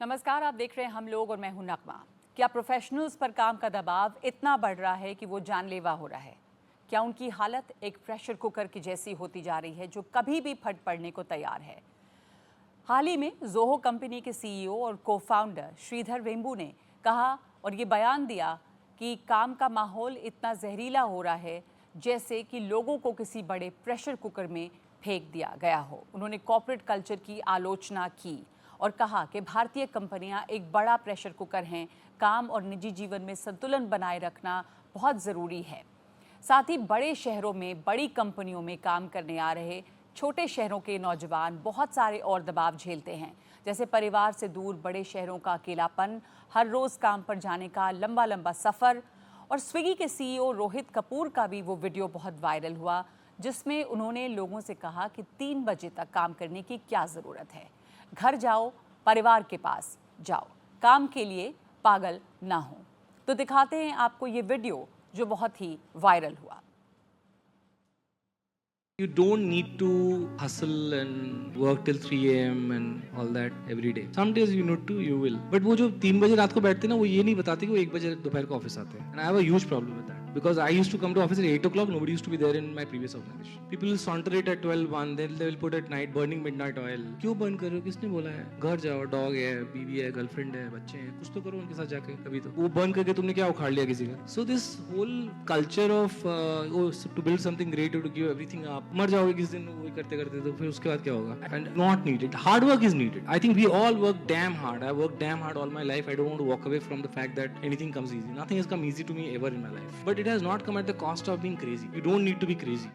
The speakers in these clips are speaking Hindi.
नमस्कार, आप देख रहे हैं हम लोग और मैं हूं नगमा। क्या प्रोफेशनल्स पर काम का दबाव इतना बढ़ रहा है कि वो जानलेवा हो रहा है? क्या उनकी हालत एक प्रेशर कुकर की जैसी होती जा रही है जो कभी भी फट पड़ने को तैयार है? हाल ही में जोहो कंपनी के सीईओ और को फाउंडर श्रीधर वेम्बू ने कहा और ये बयान दिया कि काम का माहौल इतना जहरीला हो रहा है जैसे कि लोगों को किसी बड़े प्रेशर कुकर में फेंक दिया गया हो। उन्होंने कॉर्पोरेट कल्चर की आलोचना की और कहा कि भारतीय कंपनियां एक बड़ा प्रेशर कुकर हैं, काम और निजी जीवन में संतुलन बनाए रखना बहुत ज़रूरी है। साथ ही बड़े शहरों में बड़ी कंपनियों में काम करने आ रहे छोटे शहरों के नौजवान बहुत सारे और दबाव झेलते हैं, जैसे परिवार से दूर बड़े शहरों का अकेलापन, हर रोज़ काम पर जाने का लंबा लंबा सफ़र। और स्विगी के सीईओ रोहित कपूर का भी वो वीडियो बहुत वायरल हुआ जिसमें उन्होंने लोगों से कहा कि 3 बजे तक काम करने की क्या ज़रूरत है, घर जाओ, परिवार के पास जाओ, काम के लिए पागल ना हो। तो दिखाते हैं आपको ये वीडियो जो बहुत ही वायरल हुआ। You don't need to hustle and work till 3 a.m. and all that every day. Some days you need to, you will. But वो जो 3 बजे रात को बैठते हैं ना, वो ये नहीं बताते कि वो 1 बजे दोपहर को ऑफिस आते हैं. And I have a huge problem with that. Because I used to come to office at 8 o'clock, nobody used to be there in my previous organization. People will saunter it at 12, 1, then they will put at night, burning midnight oil. क्यों बर्न कर रहे हो? किसने बोला है? घर जाओ, डॉग है, बीवी है, गर्लफ्रेंड है, बच्चे हैं, कुछ तो करो उनके साथ जाके कभी तो. वो बर्न करके तुमने क्या उखाड़ लिया किसी का? So this whole culture of to build something great or to give everything up, मर जाओगे किस दिन वो करते करते तो फिर उसके बाद क्या होगा? And not needed. Hard work is needed. I think we all work damn hard. I worked damn hard all my life. I don't want to walk away from the fact that anything comes easy. Nothing has come easy to me ever in my life. But it has not come at the cost of being crazy. You don't need to be crazy.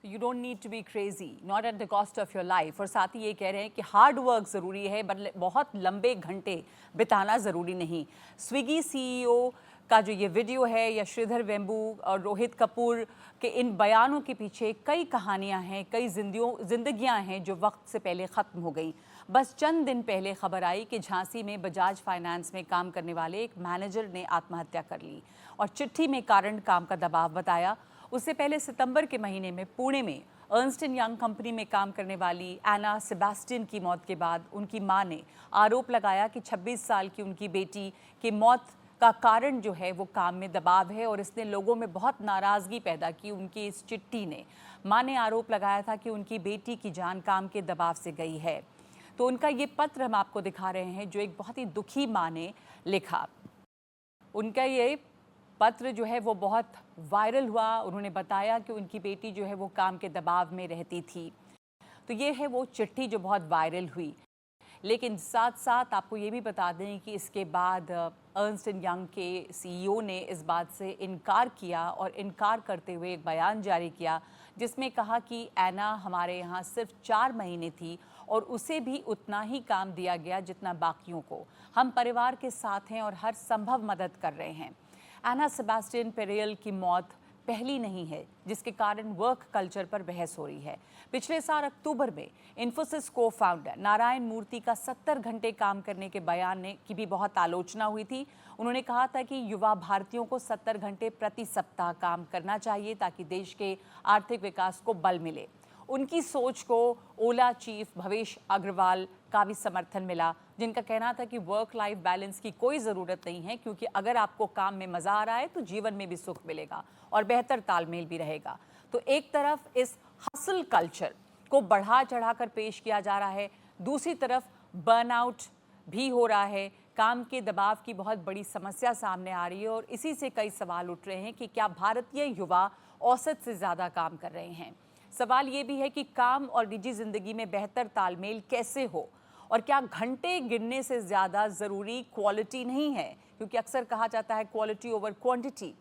You don't need to be crazy, not at the cost of your life. और साथ ही ये कह रहे हैं कि हार्ड वर्क ज़रूरी है, बहुत लंबे घंटे बिताना ज़रूरी नहीं। स्विगी सीईओ का जो ये वीडियो है या श्रीधर वेम्बू और रोहित कपूर के इन बयानों के पीछे कई कहानियां हैं, कई जिंदगियां हैं जो वक्त से पहले ख़त्म हो गई। बस चंद दिन पहले खबर आई कि झांसी में बजाज फाइनेंस में काम करने वाले एक मैनेजर ने आत्महत्या कर ली और चिट्ठी में कारण काम का दबाव बताया। उससे पहले सितंबर के महीने में पुणे में अर्न्स्ट एंड यंग कंपनी में काम करने वाली एना सेबास्टियन की मौत के बाद उनकी मां ने आरोप लगाया कि 26 साल की उनकी बेटी की मौत का कारण जो है वो काम में दबाव है और इसने लोगों में बहुत नाराज़गी पैदा की। उनकी इस चिट्ठी ने, मां ने आरोप लगाया था कि उनकी बेटी की जान काम के दबाव से गई है। तो उनका ये पत्र हम आपको दिखा रहे हैं जो एक बहुत ही दुखी मां ने लिखा। उनका ये पत्र जो है वो बहुत वायरल हुआ। उन्होंने बताया कि उनकी बेटी जो है वो काम के दबाव में रहती थी। तो ये है वो चिट्ठी जो बहुत वायरल हुई। लेकिन साथ साथ आपको ये भी बता दें कि इसके बाद अर्न्स्ट एंड यंग के सीईओ ने इस बात से इनकार किया और इनकार करते हुए एक बयान जारी किया जिसमें कहा कि एना हमारे यहाँ सिर्फ 4 महीने थी और उसे भी उतना ही काम दिया गया जितना बाकियों को। हम परिवार के साथ हैं और हर संभव मदद कर रहे हैं। एना सेबास्टियन पेरेल की मौत पहली नहीं है जिसके कारण वर्क कल्चर पर बहस हो रही है। पिछले साल अक्टूबर में इन्फोसिस को फाउंडर नारायण मूर्ति का 70 घंटे काम करने के बयान की भी बहुत आलोचना हुई थी। उन्होंने कहा था कि युवा भारतीयों को 70 घंटे प्रति सप्ताह काम करना चाहिए ताकि देश के आर्थिक विकास को बल मिले। उनकी सोच को ओला चीफ भवेश अग्रवाल का भी समर्थन मिला, जिनका कहना था कि वर्क लाइफ बैलेंस की कोई ज़रूरत नहीं है क्योंकि अगर आपको काम में मज़ा आ रहा है तो जीवन में भी सुख मिलेगा और बेहतर तालमेल भी रहेगा। तो एक तरफ इस हसल कल्चर को बढ़ा चढ़ाकर पेश किया जा रहा है, दूसरी तरफ बर्नआउट भी हो रहा है, काम के दबाव की बहुत बड़ी समस्या सामने आ रही है और इसी से कई सवाल उठ रहे हैं कि क्या भारतीय युवा औसत से ज़्यादा काम कर रहे हैं। सवाल ये भी है कि काम और निजी ज़िंदगी में बेहतर तालमेल कैसे हो और क्या घंटे गिनने से ज़्यादा ज़रूरी क्वालिटी नहीं है, क्योंकि अक्सर कहा जाता है क्वालिटी ओवर क्वांटिटी।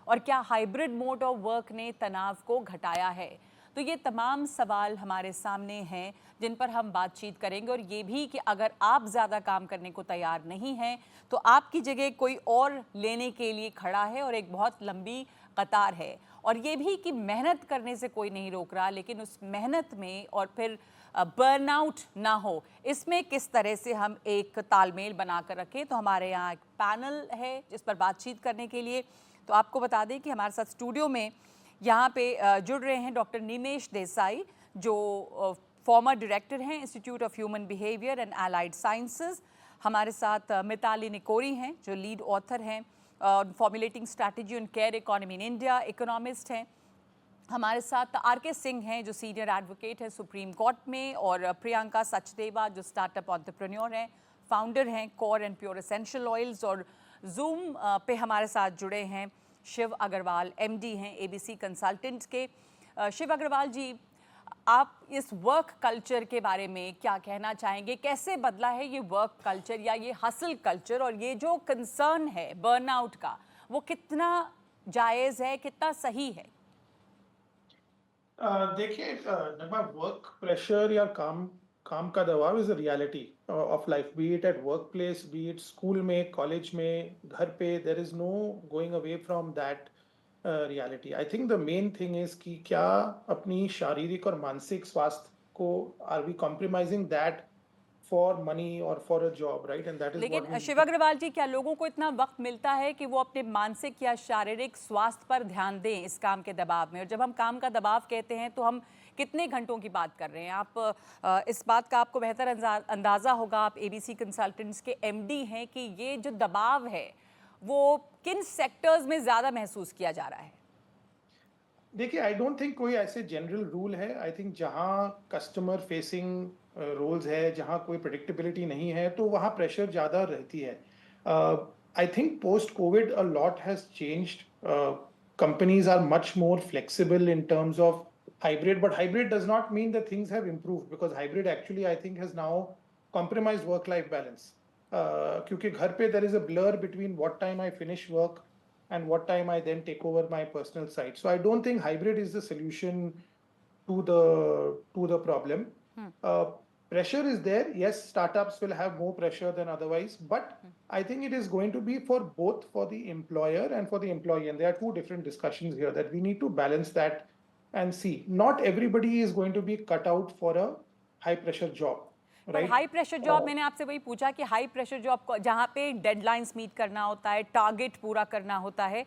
और क्या हाइब्रिड मोड ऑफ वर्क ने तनाव को घटाया है। तो ये तमाम सवाल हमारे सामने हैं जिन पर हम बातचीत करेंगे और ये भी कि अगर आप ज़्यादा काम करने को तैयार नहीं हैं तो आपकी जगह कोई और लेने के लिए खड़ा है और एक बहुत लंबी कतार है। और ये भी कि मेहनत करने से कोई नहीं रोक रहा, लेकिन उस मेहनत में और फिर बर्नआउट ना हो, इसमें किस तरह से हम एक तालमेल बनाकर रखें। तो हमारे यहाँ एक पैनल है जिस पर बातचीत करने के लिए। तो आपको बता दें कि हमारे साथ स्टूडियो में यहाँ पे जुड़ रहे हैं डॉक्टर निमेश देसाई, जो फॉर्मर डायरेक्टर हैं institute of human behaviour and allied sciences. हमारे साथ मिताली निकोरी हैं, जो लीड ऑथर हैं formulating strategy on care economy in India, economist हैं। हमारे साथ आर.के. सिंह हैं, जो सीनियर एडवोकेट है सुप्रीम कोर्ट में, और प्रियंका सचदेवा, जो स्टार्टअप एंटरप्रेन्योर हैं, फाउंडर हैं core and pure essential oils. और जूम पे हमारे साथ जुड़े हैं शिव अग्रवाल, एमडी हैं एबीसी कंसल्टेंट्स के। शिव अग्रवाल जी, आप इस वर्क कल्चर के बारे में क्या कहना चाहेंगे? कैसे बदला है ये वर्क कल्चर या ये हसल कल्चर, और ये जो कंसर्न है बर्नआउट का, वो कितना जायज़ है, कितना सही है? देखिए नगमा, वर्क प्रेशर या काम का दबाव is a reality of life, be it at work place, be it school में, कॉलेज में, घर पे, there is no going away from that reality. I think the main thing is कि क्या अपनी शारीरिक और मानसिक स्वास्थ्य को are we compromising that for money और for a job, right? And that is लेकिन शिव अग्रवाल जी, क्या लोगों को इतना वक्त मिलता है कि वो अपने मानसिक या शारीरिक स्वास्थ्य पर ध्यान दें इस काम के दबाव में? और जब हम काम का दबाव कहते हैं तो हम कितने घंटों की बात कर रहे हैं? आप इस बात का आपको बेहतर अंदाज़ा होगा, आप एबीसी कंसल्टेंट्स के एमडी हैं, कि ये जो दबाव है वो किन सेक्टर्स में ज़्यादा महसूस किया जा रहा है? देखिए, आई डोंट थिंक कोई ऐसे जनरल रूल है। आई थिंक जहाँ कस्टमर फेसिंग रोल्स है, जहाँ कोई प्रेडिक्टेबिलिटी नहीं है, तो वहाँ प्रेशर ज़्यादा रहती है। I think post covid a lot has changed. Companies are much more flexible in terms of hybrid, but hybrid does not mean that things have improved, because hybrid actually I think has now compromised work-life balance. क्योंकि घर पे there is a blur between what time I finish work and what time I then take over my personal side. So I don't think hybrid is the solution to the problem. Pressure is there. Yes, startups will have more pressure than otherwise, but I think it is going to be for both, for the employer and for the employee. And there are two different discussions here that we need to balance that and see. Not everybody is going to be cut out for a high pressure job. Right? High pressure job, मैंने आपसे वही पूछा कि हाई प्रेशर जॉब जहाँ पे डेडलाइंस मीट करना होता है, टारगेट पूरा करना होता है,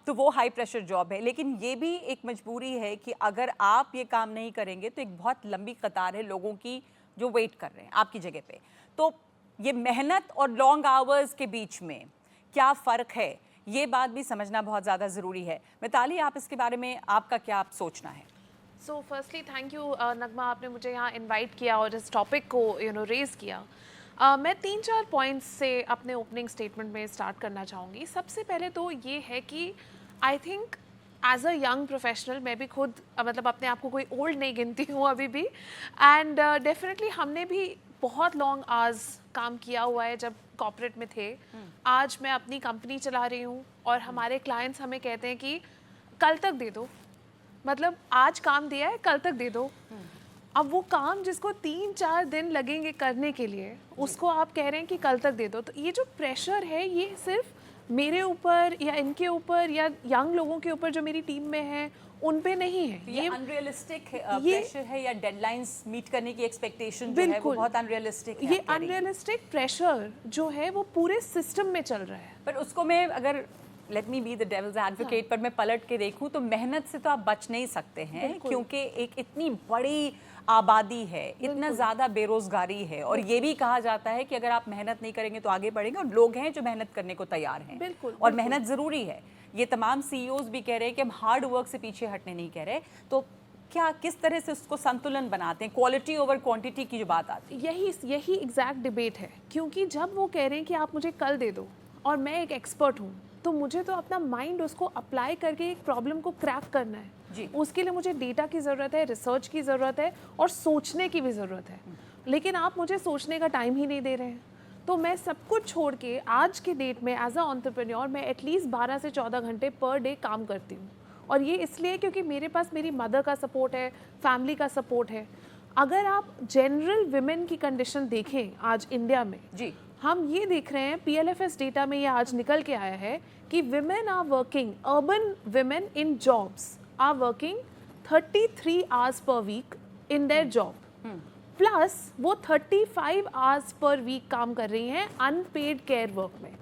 तो वो हाई प्रेशर जॉब है। लेकिन ये भी एक मजबूरी है कि अगर आप ये काम नहीं करेंगे तो एक बहुत लंबी कतार है लोगों की जो वेट कर रहे हैं आपकी जगह पे। तो ये मेहनत और लॉन्ग आवर्स के बीच में क्या फ़र्क है, ये बात भी समझना बहुत ज़्यादा ज़रूरी है। मिताली, आप इसके बारे में आपका क्या सोचना है? सो फर्स्टली थैंक यू नगमा, आपने मुझे यहाँ इनवाइट किया और इस टॉपिक को रेज़ किया। मैं 3-4 पॉइंट्स से अपने ओपनिंग स्टेटमेंट में स्टार्ट करना चाहूँगी। सबसे पहले तो ये है कि I think as a young professional, मैं भी खुद मतलब अपने आप को कोई ओल्ड नहीं गिनती हूँ अभी भी, एंड डेफिनेटली हमने भी बहुत लॉन्ग आवर्स काम किया हुआ है जब कॉर्पोरेट में थे। आज मैं अपनी कंपनी चला रही हूँ और हमारे क्लाइंट्स हमें कहते हैं कि कल तक दे दो, मतलब आज काम दिया है कल तक दे दो। अब वो काम जिसको 3-4 दिन लगेंगे करने के लिए, उसको आप कह रहे हैं कि कल तक दे दो। तो ये जो प्रेशर है, ये सिर्फ मेरे ऊपर या इनके ऊपर या यंग लोगों के ऊपर जो मेरी टीम में है उन पे नहीं है। ये अनरियलिस्टिक प्रेशर है या डेडलाइंस मीट करने की एक्सपेक्टेशन जो है वो बहुत अनरियलिस्टिक है। ये अनरियलिस्टिक प्रेशर जो है वो पूरे सिस्टम में चल रहा है। पर उसको मैं अगर let me be the devil's advocate, पर मैं पलट के देखूं तो मेहनत से तो आप बच नहीं सकते हैं, क्योंकि एक इतनी बड़ी आबादी है, इतना ज़्यादा बेरोजगारी है, और ये भी कहा जाता है कि अगर आप मेहनत नहीं करेंगे तो आगे बढ़ेंगे, और लोग हैं जो मेहनत करने को तैयार हैं। बिल्कुल, और मेहनत ज़रूरी है। ये तमाम सीईओज भी कह रहे हैं कि हम हार्ड वर्क से पीछे हटने नहीं कह रहे। तो क्या किस तरह से उसको संतुलन बनाते हैं, क्वालिटी ओवर क्वांटिटी की जो बात आती है? यही एग्जैक्ट डिबेट है, क्योंकि जब वो कह रहे हैं कि आप मुझे कल दे दो और मैं एक एक्सपर्ट हूँ, तो मुझे तो अपना माइंड उसको अप्लाई करके एक प्रॉब्लम को क्रैक करना है जी। उसके लिए मुझे डेटा की ज़रूरत है, रिसर्च की ज़रूरत है और सोचने की भी ज़रूरत है। लेकिन आप मुझे सोचने का टाइम ही नहीं दे रहे हैं। तो मैं सब कुछ छोड़ के आज के डेट में एज अ एंटरप्रेन्योर मैं एटलीस्ट 12 से 14 घंटे पर डे काम करती हूँ, और ये इसलिए क्योंकि मेरे पास मेरी मदर का सपोर्ट है, फैमिली का सपोर्ट है। अगर आप जनरल विमेन की कंडीशन देखें आज इंडिया में जी, हम ये देख रहे हैं, PLFS डेटा में ये आज निकल के आया है कि women are working, urban women in jobs are working 33 hours पर week in their job, plus वो 35 आवर्स पर वीक काम कर रही हैं अनपेड केयर वर्क में।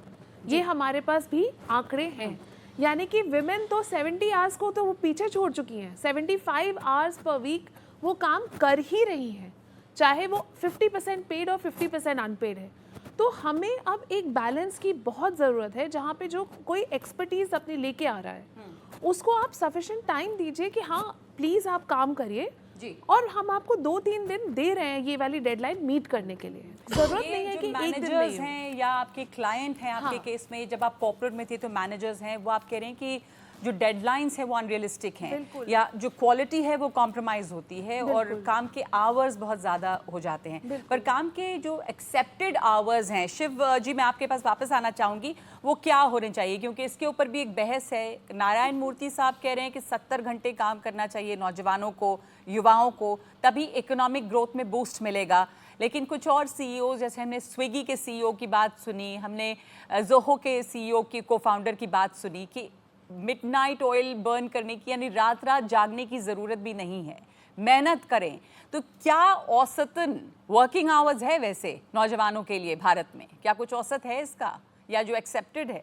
ये हमारे पास भी आंकड़े हैं। यानी कि विमेन तो 70 आवर्स को तो वो पीछे छोड़ चुकी हैं, 75 आवर्स पर वीक वो काम कर ही रही हैं, चाहे वो 50% पेड और 50% अनपेड है। तो हमें अब एक बैलेंस की बहुत ज़रूरत है, जहाँ पे जो कोई एक्सपर्टीज़ अपनी लेके आ रहा है उसको आप सफिशिएंट टाइम दीजिए कि हाँ प्लीज़ आप काम करिए जी। और हम आपको 2-3 दिन दे रहे हैं ये वाली डेडलाइन मीट करने के लिए। ज़रूरत ये नहीं है जो कि एक दिन मैनेजर्स में ही हैं या आपके क्लाइंट हैं, आपके हाँ। केस में जब आप कॉर्पोरेट में थे तो मैनेजर्स हैं, वो आप कह रहे हैं कि जो डेडलाइंस है वो अनरियलिस्टिक हैं बिल्कुल। या जो क्वालिटी है वो कॉम्प्रोमाइज़ होती है और बिल्कुल। काम के आवर्स बहुत ज़्यादा हो जाते हैं। बिल्कुल। पर काम के जो एक्सेप्टेड आवर्स हैं, शिव जी मैं आपके पास वापस आना चाहूँगी, वो क्या होने चाहिए? क्योंकि इसके ऊपर भी एक बहस है। नारायण मूर्ति साहब कह रहे हैं कि 70 घंटे काम करना चाहिए नौजवानों को, युवाओं को, तभी इकोनॉमिक ग्रोथ में बूस्ट मिलेगा। लेकिन कुछ और सीईओ, जैसे हमने स्विगी के सीईओ की बात सुनी, हमने जोहो के सीईओ की को-फाउंडर की बात सुनी कि मिडनाइट ऑयल बर्न करने की यानी रात रात जागने की ज़रूरत भी नहीं है, मेहनत करें। तो क्या औसतन वर्किंग आवर्स है वैसे नौजवानों के लिए भारत में? क्या कुछ औसत है इसका या जो एक्सेप्टेड है?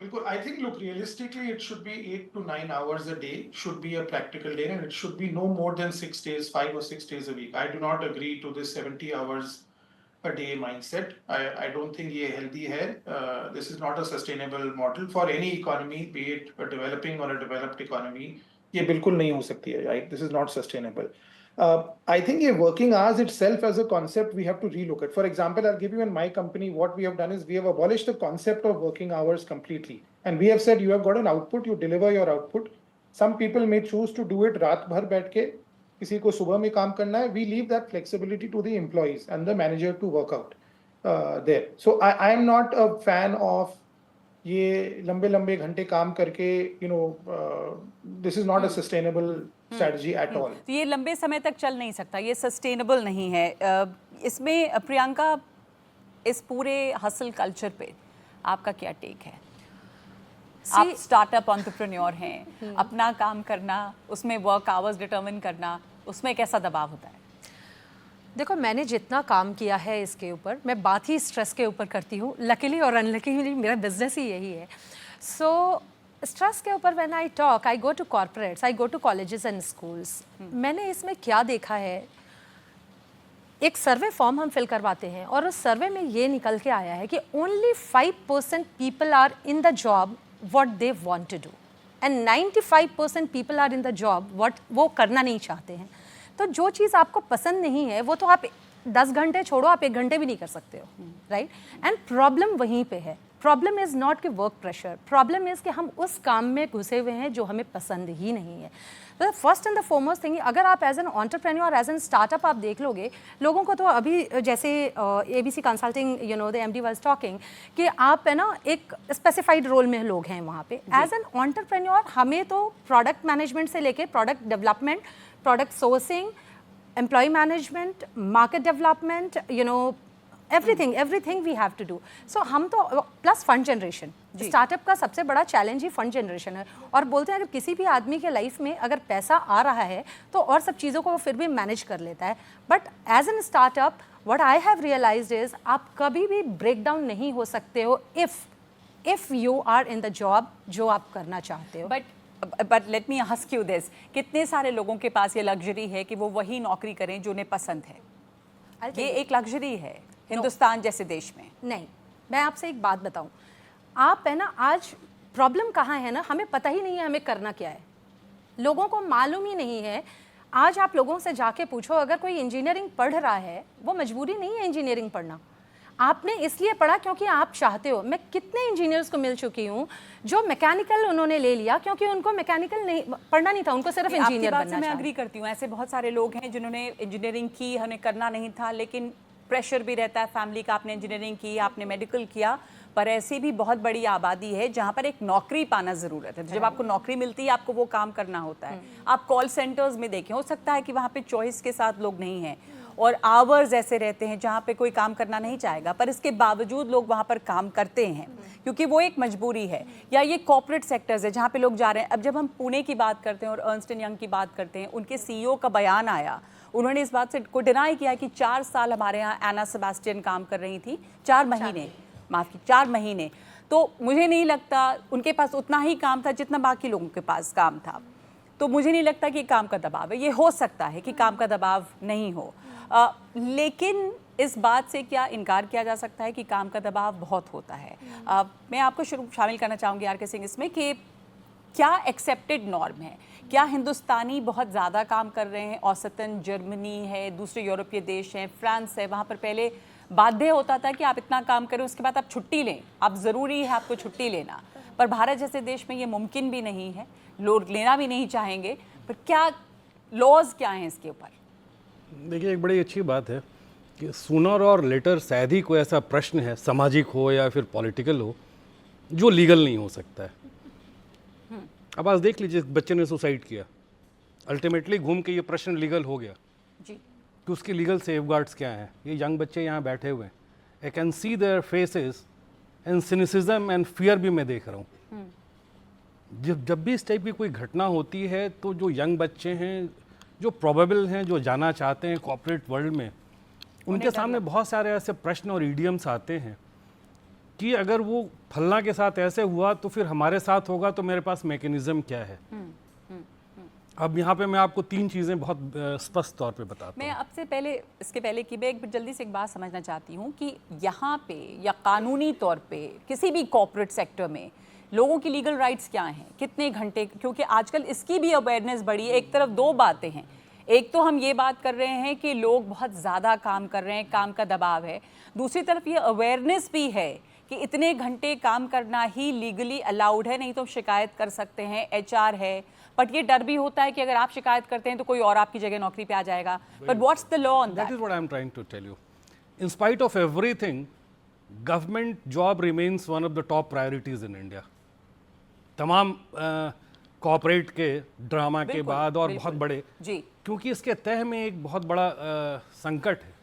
बिल्कुल, I think look realistically it should be 8 to 9 hours a day should be a practical day and it should be no more than 6 days, 5 or 6 days a week. I do not agree to this 70 hours a day mindset. I don't think ये healthy है. This is not a sustainable model for any economy, be it a developing or a developed economy. ये बिल्कुल नहीं हो सकती है, right? This is not sustainable. I think a working hours itself as a concept we have to relook at. For example, I'll give you in my company, what we have done is we have abolished the concept of working hours completely. And we have said you have got an output, you deliver your output. Some people may choose to do it रात भर बैठ के, किसी को सुबह में काम करना है, we leave that flexibility to the employees and the manager to work out there. So I am not a fan of ये लंबे लंबे घंटे काम करके this is not a sustainable strategy at all. तो ये लंबे समय तक चल नहीं सकता, ये सस्टेनेबल नहीं है। इसमें प्रियंका, इस पूरे हसल कल्चर पे आपका क्या टेक है? आप स्टार्टअप एंटरप्रेन्योर हैं, अपना काम करना, उसमें वर्क आवर्स डिटरमिन करना, उसमें कैसा दबाव होता है? देखो, मैंने जितना काम किया है इसके ऊपर, मैं बात ही स्ट्रेस के ऊपर करती हूँ। लकीली और अनलकीली मेरा बिजनेस ही यही है। सो स्ट्रेस के ऊपर when I talk, I go to corporates, I go to colleges and schools. मैंने इसमें क्या देखा है, एक सर्वे फॉर्म हम फिल करवाते हैं और उस सर्वे में ये निकल के आया है कि only 5% people are in the job what they want to do and 95% people are in the job what वो करना नहीं चाहते हैं। तो जो चीज़ आपको पसंद नहीं है वो तो आप 10 घंटे छोड़ो, आप 1 घंटे भी नहीं कर सकते हो, राइट? एंड प्रॉब्लम वहीं पे है। प्रॉब्लम इज़ नॉट कि वर्क प्रेशर, प्रॉब्लम इज़ कि हम उस काम में घुसे हुए हैं जो हमें पसंद ही नहीं है। तो first and the foremost thing, अगर आप as an entrepreneur, as an startup आप देख लोगे, लोगों को तो अभी जैसे ABC consulting, the MD was talking कि आप है ना एक स्पेसिफाइड रोल में लोग हैं वहाँ पे। एज एन एंटरप्रेन्योर हमें तो प्रोडक्ट मैनेजमेंट से लेके product development, product sourcing, employ management, market development, everything we have to do. So हम तो प्लस फंड जनरेशन, स्टार्टअप का सबसे बड़ा चैलेंज ही फंड जनरेशन है। और बोलते हैं अगर किसी भी आदमी के लाइफ में अगर पैसा आ रहा है तो और सब चीज़ों को वो फिर भी मैनेज कर लेता है। But as an startup what I have realised is आप कभी भी ब्रेक डाउन नहीं हो सकते हो if you are in the job जो आप करना चाहते हो। But let me ask you this, कितने सारे लोगों के पास ये लग्जरी है कि वो वही नौकरी करें जो उन्हें पसंद है? ये एक लग्जरी है हिंदुस्तान जैसे देश में। नहीं, मैं आपसे एक बात बताऊं, आप है ना, आज प्रॉब्लम कहाँ है ना, हमें पता ही नहीं है हमें करना क्या है, लोगों को मालूम ही नहीं है। आज आप लोगों से जाके पूछो, अगर कोई इंजीनियरिंग पढ़ रहा है, वो मजबूरी नहीं है इंजीनियरिंग पढ़ना, आपने इसलिए पढ़ा क्योंकि आप चाहते हो। मैं कितने इंजीनियर्स को मिल चुकी हूँ जो मैकेनिकल उन्होंने ले लिया क्योंकि उनको मैकेनिकल नहीं पढ़ना नहीं था, उनको सिर्फ इंजीनियर बनना था। मैं एग्री करती हूँ, ऐसे बहुत सारे लोग हैं जिन्होंने इंजीनियरिंग की, हमें करना नहीं था, लेकिन प्रेशर भी रहता है फैमिली का, आपने इंजीनियरिंग की, आपने मेडिकल किया। पर ऐसी भी बहुत बड़ी आबादी है जहाँ पर एक नौकरी पाना ज़रूरत है। तो जब आपको नौकरी मिलती है आपको वो काम करना होता है। आप कॉल सेंटर्स में देखें, हो सकता है कि वहाँ पे चॉइस के साथ लोग नहीं हैं और आवर्स ऐसे रहते हैं जहाँ पे कोई काम करना नहीं चाहेगा, पर इसके बावजूद लोग वहाँ पर काम करते हैं क्योंकि वो एक मजबूरी है। या ये कॉर्पोरेट सेक्टर्स है जहाँ पे लोग जा रहे हैं। अब जब हम पुणे की बात करते हैं और अर्नस्ट एंड यंग की बात करते हैं, उनके CEO का बयान आया, उन्होंने इस बात से को डिनाई किया कि 4 साल हमारे यहाँ एना सेबेस्टियन काम कर रही थी, 4 महीने, माफ़ की 4 महीने। तो मुझे नहीं लगता उनके पास उतना ही काम था जितना बाकी लोगों के पास काम था। तो मुझे नहीं लगता कि काम का दबाव है। ये हो सकता है कि काम का दबाव नहीं हो, लेकिन इस बात से क्या इनकार किया जा सकता है कि काम का दबाव बहुत होता है। मैं आपको शामिल करना चाहूँगी आर के सिंह इसमें कि क्या एक्सेप्टेड नॉर्म है, क्या हिंदुस्तानी बहुत ज़्यादा काम कर रहे हैं औसतन, जर्मनी है, दूसरे यूरोपीय देश हैं, फ्रांस है, वहाँ पर पहले बाध्य होता था कि आप इतना काम करें उसके बाद आप छुट्टी लें, आप ज़रूरी है आपको छुट्टी लेना, पर भारत जैसे देश में ये मुमकिन भी नहीं है, लोग लेना भी नहीं चाहेंगे। पर क्या लॉज क्या हैं इसके ऊपर? देखिए, एक बड़ी अच्छी बात है कि सूनर और लेटर शायद ही कोई ऐसा प्रश्न है, सामाजिक हो या फिर पॉलिटिकल हो, जो लीगल नहीं हो सकता है। अब आज देख लीजिए, बच्चे ने सुसाइड किया, अल्टीमेटली घूम के ये प्रश्न लीगल हो गया जी। कि उसकी लीगल सेफगार्ड्स क्या हैं। ये यंग बच्चे यहाँ बैठे हुए हैं, I can see their faces and cynicism and fear भी मैं देख रहा हूँ। जब भी इस टाइप की कोई घटना होती है तो जो यंग बच्चे हैं, जो प्रोबेबल हैं, जो जाना चाहते हैं कॉर्पोरेट वर्ल्ड में, उनके सामने बहुत सारे ऐसे प्रश्न और ईडियम्स आते हैं कि अगर वो फलना के साथ ऐसे हुआ तो फिर हमारे साथ होगा, तो मेरे पास मैकेनिज्म क्या है। अब यहाँ पे मैं आपको 3 चीज़ें बहुत स्पष्ट तौर पे बताता हूँ। मैं आपसे पहले, इसके पहले कि मैं एक जल्दी से एक बात समझना चाहती हूँ कि यहाँ पे या कानूनी तौर पे किसी भी कॉर्पोरेट सेक्टर में लोगों की लीगल राइट्स क्या हैं, कितने घंटे, क्योंकि आजकल इसकी भी अवेयरनेस बढ़ी है। एक तरफ 2 बातें हैं, एक तो हम ये बात कर रहे हैं कि लोग बहुत ज़्यादा काम कर रहे हैं, काम का दबाव है, दूसरी तरफ ये अवेयरनेस भी है कि इतने घंटे काम करना ही लीगली अलाउड है, नहीं तो शिकायत कर सकते हैं, HR है, बट ये डर भी होता है कि अगर आप शिकायत करते हैं तो कोई और आपकी जगह नौकरी पे आ जाएगा। But what's the law on that? That is what I am trying to tell you. In spite of everything, government job remains one of the top priorities in India. तमाम कॉर्पोरेट के ड्रामा के बाद और बहुत बड़े जी, क्योंकि इसके तह में एक बहुत बड़ा संकट है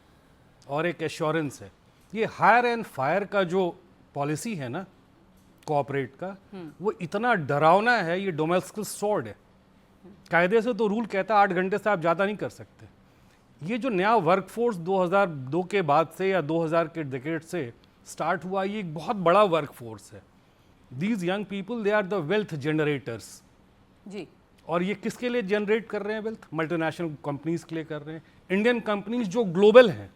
और एक एश्योरेंस है। ये हायर एंड फायर का जो पॉलिसी है ना कॉर्पोरेट का, वो इतना डरावना है, ये डोमेस्टिक स्वॉर्ड है। कायदे से तो रूल कहता है 8 घंटे से आप ज़्यादा नहीं कर सकते। ये जो नया वर्कफोर्स 2002 के बाद से या 2000 के डिकेड से स्टार्ट हुआ, ये एक बहुत बड़ा वर्कफोर्स है। These young people, they are the wealth generators. जी, और ये किसके लिए जनरेट कर रहे हैं वेल्थ? मल्टीनेशनल कंपनीज के लिए कर रहे हैं, इंडियन कंपनीज जो ग्लोबल हैं।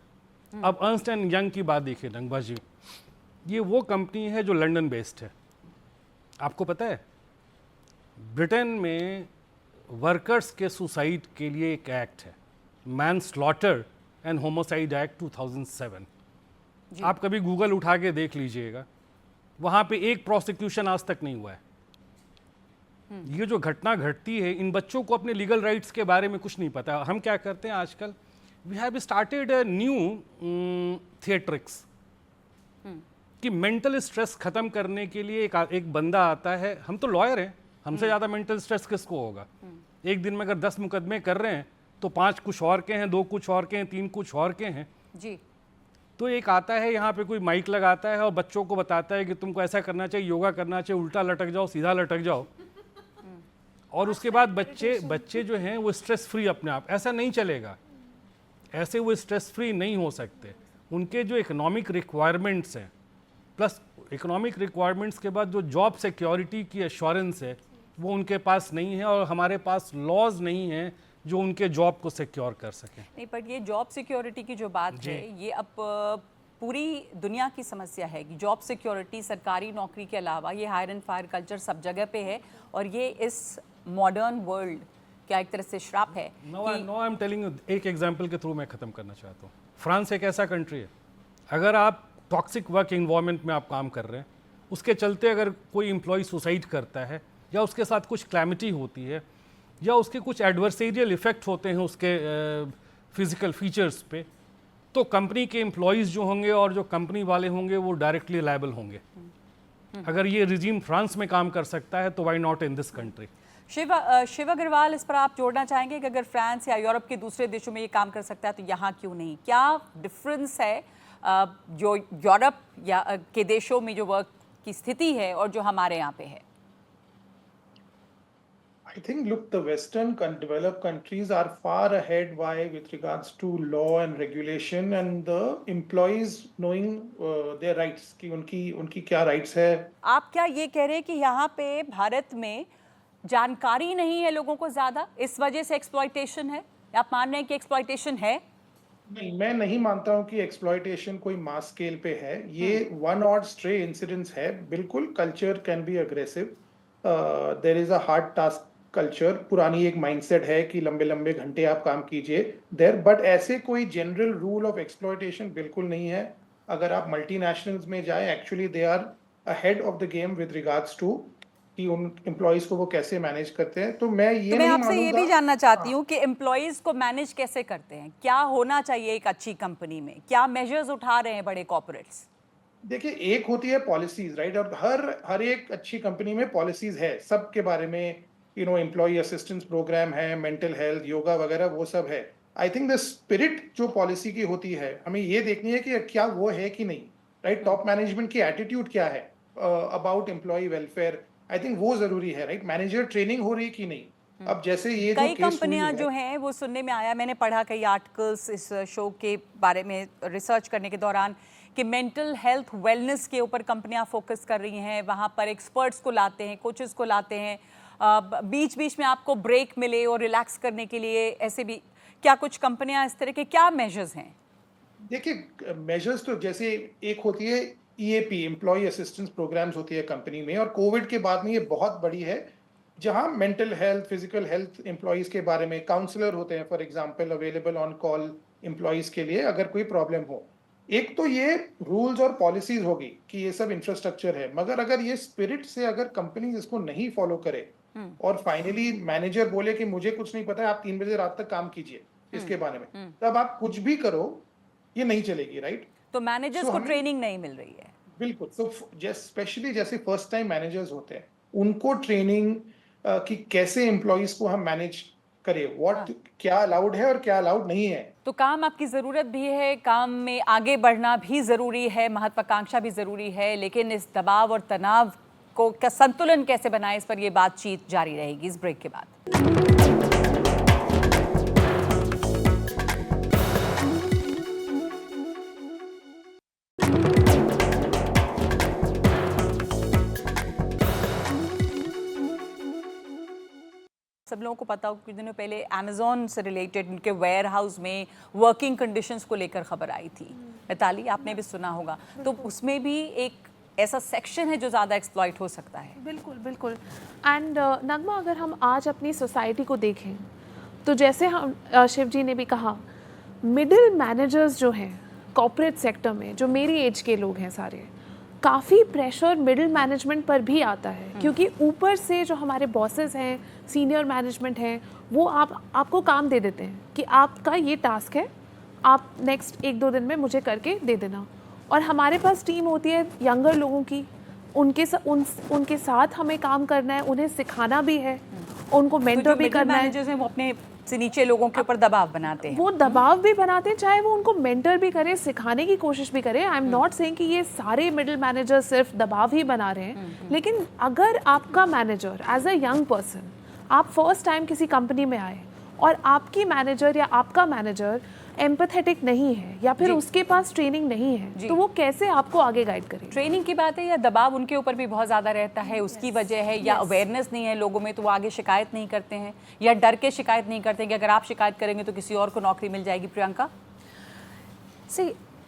अब अर्न्स्ट एंड यंग की बात देखिए नंगबा जी, ये वो कंपनी है जो लंदन बेस्ड है। आपको पता है ब्रिटेन में वर्कर्स के सुसाइड के लिए एक एक्ट है, man slaughter and homicide act 2007। आप कभी गूगल उठा के देख लीजिएगा, वहाँ पे एक प्रोसिक्यूशन आज तक नहीं हुआ है। ये जो घटना घटती है, इन बच्चों को अपने लीगल राइट्स के बारे में कुछ नहीं पता। हम क्या करते हैं आजकल, we have started a new theatrics कि मेंटल स्ट्रेस खत्म करने के लिए एक बंदा आता है। हम तो लॉयर हैं, हमसे ज़्यादा मेंटल स्ट्रेस किसको होगा? एक दिन में अगर 10 मुकदमे कर रहे हैं तो 5 कुछ और के हैं, 2 कुछ और के हैं, 3 कुछ और के हैं। जी, तो एक आता है यहाँ पे, कोई माइक लगाता है और बच्चों को बताता है कि तुमको ऐसा करना चाहिए, योगा करना चाहिए, उल्टा लटक जाओ, सीधा लटक जाओ। और उसके बाद बच्चे जो हैं वो स्ट्रेस फ्री अपने आप। ऐसा नहीं चलेगा, ऐसे वो स्ट्रेस फ्री नहीं हो सकते। उनके जो इकोनॉमिक रिक्वायरमेंट्स हैं, प्लस इकोनॉमिक रिक्वायरमेंट्स के बाद जो जॉब सिक्योरिटी की एश्योरेंस है, वो उनके पास नहीं है। और हमारे पास लॉज नहीं हैं जो उनके जॉब को सिक्योर कर सकें। नहीं, पर ये जॉब सिक्योरिटी की जो बात है, ये अब पूरी दुनिया की समस्या है कि जॉब सिक्योरिटी सरकारी नौकरी के अलावा ये हायर एंड फायर कल्चर सब जगह पे है, और ये इस मॉडर्न वर्ल्ड क्या एक तरह से श्राप है। No I am telling you, एक एग्जांपल के थ्रू मैं ख़त्म करना चाहता हूँ। फ्रांस एक ऐसा कंट्री है, अगर आप टॉक्सिक वर्क इन्वायरमेंट में आप काम कर रहे हैं, उसके चलते अगर कोई एम्प्लॉय सुसाइड करता है या उसके साथ कुछ क्लैमिटी होती है या उसके कुछ एडवर्सेरियल इफेक्ट होते हैं उसके फिजिकल फीचर्स पे, तो कंपनी के एम्प्लॉयज़ जो होंगे और जो कंपनी वाले होंगे वो डायरेक्टली लायबल होंगे। अगर ये रिजीम फ्रांस में काम कर सकता है तो why not in this country? Shiv Agarwal, इस पर आप जोड़ना चाहेंगे कि अगर फ्रांस या यूरोप के दूसरे देशों में ये काम कर सकता है तो यहाँ क्यों नहीं? क्या डिफरेंस है जो यूरोप या के देशों में जो वर्क की स्थिति है और जो हमारे यहाँ पे है? I think, look, the developed countries are far ahead. Why? With regards to law and regulation and the employees knowing their rights, कि उनकी क्या rights है. आप क्या ये कह रहे हैं कि यहाँ पे भारत में जानकारी नहीं है लोगों को ज़्यादा, इस वजह से एक्सप्लॉयटेशन है? आप मान रहे हैं कि एक्सप्लॉयटेशन है? नहीं, मैं नहीं मानता हूँ कि एक्सप्लॉयटेशन कोई मास स्केल पे है. ये वन और स्ट्रे इंसिडेंट्स है. बिल्कुल culture can be aggressive. There is a hard task culture. पुरानी एक माइंडसेट है कि लंबे लंबे घंटे आप काम कीजिए देयर. बट ऐसे कोई जनरल रूल ऑफ एक्सप्लॉयटेशन बिल्कुल नहीं है. अगर आप मल्टीनेशनल्स में जाए, actually they are ahead of the game with regards to कि उन एम्प्लॉइज को वो कैसे मैनेज करते हैं. तो मैं ये तो मैं नहीं आपसे ये भी मानूंगा. जानना चाहती हूँ कि एम्प्लॉयज को मैनेज कैसे करते हैं, क्या होना चाहिए एक अच्छी कंपनी में, क्या मेजर्स उठा रहे हैं बड़े कॉर्पोरेट्स? देखिए, एक होती है पॉलिसीज, राइट. और हर एक अच्छी कंपनी में पॉलिसीज है सबके बारे में. एम्प्लॉय असिस्टेंस प्रोग्राम है, मेंटल हेल्थ, योगा वगैरह, वो सब है. आई थिंक द स्पिरिट जो पॉलिसी की होती है, हमें ये देखनी है कि क्या वो है कि नहीं, राइट. टॉप मैनेजमेंट की एटीट्यूड क्या है about employ welfare. I think वो जरूरी है, राइट. मैनेजर ट्रेनिंग हो रही कि नहीं. अब जैसे ये कई जो केस कंपनियां जो हैं वो सुनने में आया, मैंने पढ़ा कई आर्टिकल्स इस शो के बारे में रिसर्च करने के दौरान, कि मेंटल हेल्थ वेलनेस के ऊपर कंपनियां फोकस कर रही हैं, वहां पर एक्सपर्ट्स को लाते हैं, कोचेस को लाते हैं, बीच बीच में आपको ब्रेक मिले और रिलैक्स करने के लिए. ऐसे भी क्या कुछ कंपनियां इस तरह के क्या मेजर्स हैं? देखिए, मेजर्स तो जैसे एक होती है EAP, एम्प्लॉय असिस्टेंस प्रोग्राम्स होती है कंपनी में, और कोविड के बाद में ये बहुत बड़ी है, जहां mental health, physical health employees के बारे में काउंसलर होते हैं, for example available on call employees के लिए अगर कोई प्रॉब्लम हो. एक तो ये रूल्स और पॉलिसीज होगी कि ये सब इंफ्रास्ट्रक्चर है, मगर अगर ये स्पिरिट से अगर कंपनीज इसको नहीं फॉलो करे और फाइनली मैनेजर बोले कि मुझे कुछ नहीं पता है, आप 3 बजे रात तक काम कीजिए इसके बारे में, तब आप कुछ भी करो, ये नहीं चलेगी, राइट. तो मैनेजर्स को ट्रेनिंग नहीं मिल रही है. बिल्कुल. तो स्पेशली जैसे फर्स्ट टाइम मैनेजर्स होते हैं, उनको ट्रेनिंग कि कैसे एम्प्लॉइज को हम मैनेज करें, क्या अलाउड है और क्या अलाउड नहीं है. तो काम आपकी ज़रूरत भी है, काम में आगे बढ़ना भी ज़रूरी है, महत्वाकांक्षा भी ज़रूरी है, लेकिन इस दबाव और तनाव को का संतुलन कैसे बनाएं, इस पर ये बातचीत जारी रहेगी इस ब्रेक के बाद. सब लोगों को पता हो, कुछ दिनों पहले अमेज़ॉन से रिलेटेड उनके वेयर हाउस में वर्किंग कंडीशंस को लेकर खबर आई थी. मिताली, आपने भी सुना होगा. तो उसमें भी एक ऐसा सेक्शन है जो ज़्यादा एक्सप्लॉइट हो सकता है. बिल्कुल बिल्कुल. एंड नगमा, अगर हम आज अपनी सोसाइटी को देखें तो जैसे हम शिव जी ने भी कहा, मिडिल मैनेजर्स जो हैं कॉर्पोरेट सेक्टर में, जो मेरी एज के लोग हैं सारे, काफ़ी प्रेशर मिडिल मैनेजमेंट पर भी आता है, क्योंकि ऊपर से जो हमारे बॉसेस हैं, सीनियर मैनेजमेंट हैं, वो आपको काम दे देते हैं कि आपका ये टास्क है, आप नेक्स्ट 1-2 दिन में मुझे करके दे देना. और हमारे पास टीम होती है यंगर लोगों की, उनके साथ हमें काम करना है, उन्हें सिखाना भी है, उनको मेंटर भी करना है. मैनेजर्स हैं वो अपने से नीचे लोगों के ऊपर दबाव बनाते हैं. वो दबाव भी बनाते हैं, चाहे वो उनको मेंटर भी करें, सिखाने की कोशिश भी करें. आई एम नॉट सेइंग कि ये सारे मिडिल मैनेजर सिर्फ दबाव ही बना रहे हैं, लेकिन अगर आपका manager as a young person, आप फर्स्ट टाइम किसी कंपनी में आए और आपकी मैनेजर या आपका मैनेजर एम्पैथेटिक नहीं है, या फिर उसके पास ट्रेनिंग नहीं है, तो वो कैसे आपको आगे गाइड करे? ट्रेनिंग की बात है या दबाव उनके ऊपर भी बहुत ज़्यादा रहता है, उसकी वजह है, या अवेयरनेस नहीं है लोगों में, तो वो आगे शिकायत नहीं करते हैं, या डर के शिकायत नहीं करते कि अगर आप शिकायत करेंगे तो किसी और को नौकरी मिल जाएगी. प्रियंका,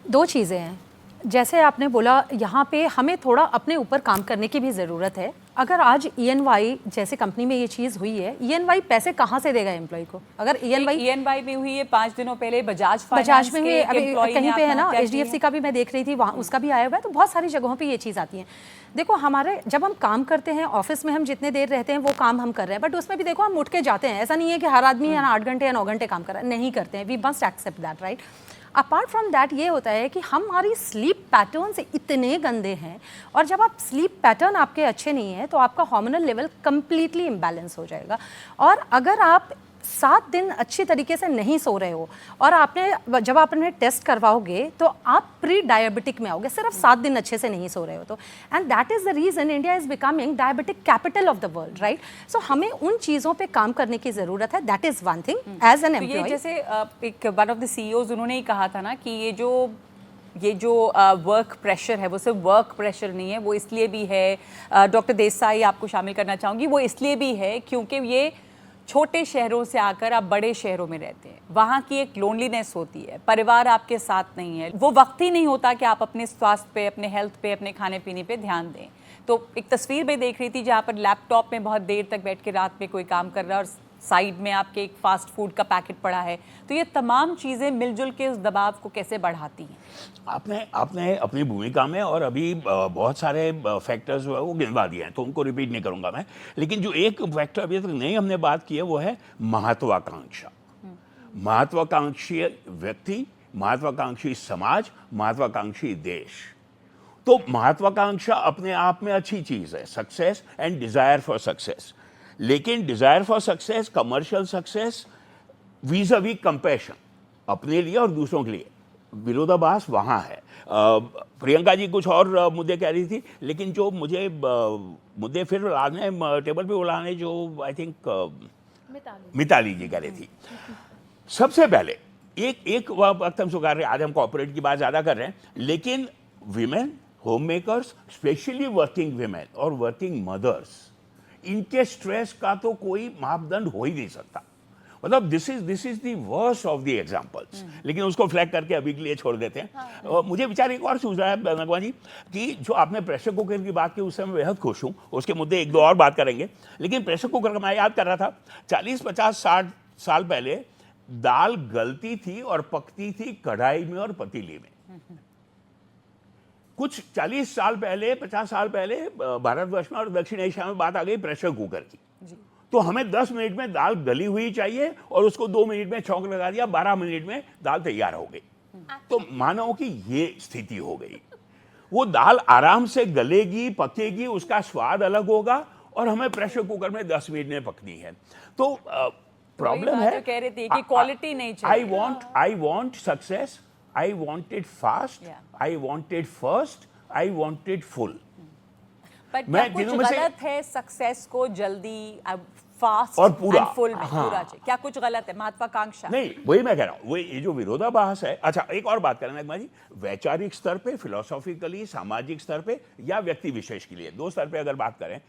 दो चीज़ें हैं. जैसे आपने बोला, यहाँ पे हमें थोड़ा अपने ऊपर काम करने की भी ज़रूरत है. अगर आज ENY जैसे कंपनी में ये चीज़ हुई है, ENY पैसे कहाँ से देगा एम्प्लॉय को? अगर ENY में हुई है 5 दिनों पहले, बजाज में हुई, अभी कहीं पे है ना, HDFC का भी मैं देख रही थी, वहाँ उसका भी आया हुआ है. तो बहुत सारी जगहों पे ये चीज़ आती है. देखो, हमारे जब हम काम करते हैं ऑफिस में, हम जितने देर रहते हैं वो काम हम कर रहे हैं, बट उसमें भी देखो हम उठ के जाते हैं. ऐसा नहीं है कि हर आदमी है ना 8 घंटे या 9 घंटे काम कर रहा है, नहीं करते हैं. We must accept that, right. Apart from that ये होता है कि हमारी स्लीप पैटर्न्स इतने गंदे हैं, और जब आप स्लीप पैटर्न आपके अच्छे नहीं है तो आपका हार्मोनल लेवल कम्प्लीटली इम्बैलेंस हो जाएगा. और अगर आप 7 दिन अच्छी तरीके से नहीं सो रहे हो और आपने जब आप अपने टेस्ट करवाओगे तो आप प्री डायबिटिक में आओगे, सिर्फ 7 दिन अच्छे से नहीं सो रहे हो तो। And that is the reason India is becoming diabetic capital of the world, right? So हमें उन चीज़ों पे काम करने की ज़रूरत है। That is one thing as an तो ये एम्प्लॉय। जैसे एक वन ऑफ द सीईओज उन्होंने ही कहा था ना कि ये जो वर्क प्रेशर है वो सिर्फ वर्क प्रेशर नहीं है, वो इसलिए भी है, डॉक्टर देसाई आपको शामिल करना चाहूँगी, वो इसलिए भी है क्योंकि ये छोटे शहरों से आकर आप बड़े शहरों में रहते हैं, वहाँ की एक लोनलीनेस होती है, परिवार आपके साथ नहीं है, वो वक्त ही नहीं होता कि आप अपने स्वास्थ्य पे, अपने हेल्थ पे, अपने खाने पीने पे ध्यान दें। तो एक तस्वीर में देख रही थी जहाँ पर लैपटॉप में बहुत देर तक बैठ के रात में कोई काम कर रहा है और साइड में आपके एक फास्ट फूड का पैकेट पड़ा है। तो ये तमाम चीज़ें मिलजुल के उस दबाव को कैसे बढ़ाती हैं? आपने अपनी भूमिका में और अभी बहुत सारे फैक्टर्स जो है वो गिनवा दिए हैं, तो उनको रिपीट नहीं करूंगा मैं। लेकिन जो एक फैक्टर अभी तक नहीं हमने बात की है वो है महत्वाकांक्षा। महत्वाकांक्षी व्यक्ति, महत्वाकांक्षी समाज, महत्वाकांक्षी देश। तो महत्वाकांक्षा अपने आप में अच्छी चीज़ है, success and desire for success. लेकिन desire for success, commercial success, vis-a-vis compassion अपने लिए और दूसरों के लिए, विरोधाभास वहाँ है। प्रियंका जी कुछ और मुद्दे कह रही थी, लेकिन जो मुझे मुद्दे फिर लाने टेबल पे बुलाने जो आई थिंक मिताली जी कह रही थी। सबसे पहले एक वक्त हम स्वीकार रहे, आज हम कॉर्पोरेट की बात ज़्यादा कर रहे हैं, लेकिन women home makers, specially working women और वर्किंग मदर्स, इनके स्ट्रेस का तो कोई मापदंड हो ही नहीं सकता। मतलब this is the worst of the examples. लेकिन उसको फ्लैग करके अभी के लिए छोड़ देते हैं। और मुझे विचार एक और सूझ रहा है नगमा जी कि जो आपने प्रेशर कुकर की बात की उससे मैं बेहद खुश हूँ, उसके मुद्दे एक दो और बात करेंगे। लेकिन प्रेशर कुकर का मैं याद कर रहा था 40, 50, 60 साल पहले दाल गलती थी और पकती थी कढ़ाई में और पतीली में। कुछ 40 साल पहले, 50 साल पहले भारतवर्ष में और दक्षिण एशिया में बात आ गई प्रेशर कुकर की। तो हमें 10 मिनट में दाल गली हुई चाहिए और उसको 2 मिनट में छौंक लगा दिया, 12 मिनट में दाल तैयार हो गई। तो मानो कि ये स्थिति हो गई। वो दाल आराम से गलेगी, पकेगी, उसका स्वाद अलग होगा और हमें प्रेशर कुकर में 10 मिनट में पकनी है। तो प्रॉब्लम है, कह रहे थे कि क्वालिटी नहीं चाहिए। I want success, I wanted fast, Yeah. I wanted first, I wanted full. पर क्या कुछ गलत है सक्सेस को जल्दी फास्ट और पूरा, फुल में हाँ। पूरा चाहिए? क्या कुछ गलत है? महत्वाकांक्षा नहीं, वही मैं कह रहा हूँ, वही ये जो विरोधाभास है। अच्छा, एक और बात करें नगमा जी, वैचारिक स्तर पे, फिलोसॉफिकली, सामाजिक स्तर पे या व्यक्ति विशेष के लिए, 2 स्तर पे अगर बात करें,